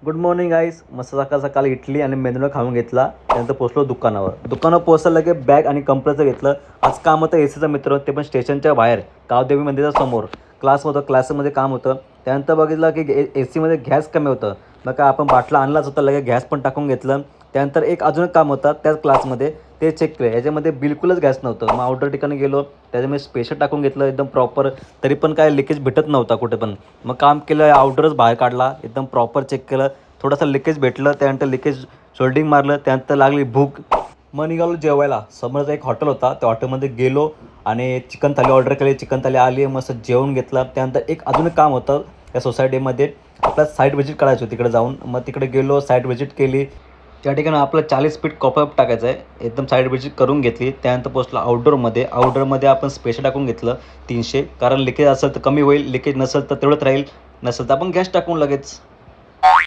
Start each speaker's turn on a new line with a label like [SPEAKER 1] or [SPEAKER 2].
[SPEAKER 1] Good morning guys. मस्त सकाळ सकाळी इडली आणि मेंदूला खाऊन घेतला. त्यानंतर पोचलो दुकानावर पोचायला लगे बॅग आणि कंपनीचं घेतलं. आज काम होतं एसीचा मित्र, ते पण स्टेशनच्या बाहेर गावदेवी मंदिराच्या समोर. क्लासमध्ये काम होतं. त्यानंतर बघितलं की एसीमध्ये गॅस कमी होतं. मग काय आपण बाटला आणलाच होता, लगे गॅस पण टाकून घेतलं. त्यानंतर अजून एक काम होतं त्याच क्लासमध्ये, ते चेक केलं. याच्यामध्ये बिलकुलच गॅस नव्हतं. मग आउटर ठिकाणी गेलो, त्याच्यामध्ये स्पेशल टाकून घेतलं एकदम प्रॉपर. तरी पण काय लिकेज भेटत नव्हता कुठे पण. मग काम केलं, आउटरच बाहेर काढला, एकदम प्रॉपर चेक केलं. थोडंसं लिकेज भेटलं, त्यानंतर लिकेज सोल्डिंग मारलं. त्यानंतर लागली भूक. मग निघालो जेवायला. समोरचा एक हॉटेल होता, त्या हॉटेलमध्ये गेलो आणि चिकन थाली ऑर्डर केली. चिकन थाली आली, मस्त जेवण घेतलं. त्यानंतर अजून एक काम होतं त्या सोसायटीमध्ये, आपल्याला साईट व्हिजिट करायची होती तिकडे जाऊन. मग तिकडे गेलो, साईट व्हिजिट केली. त्या ठिकाणी आपलं 40 फीट कॉपअप टाकायचं आहे. एकदम साईड व्हिजिट करून घेतली. त्यानंतर पोचलो आउटडोअरमध्ये आपण स्पेशल टाकून घेतलं 300, कारण लिकेज असेल तर कमी होईल, लिकेज नसेल तर तेवढंच राहील, नसेल तर आपण गॅस टाकून लगेच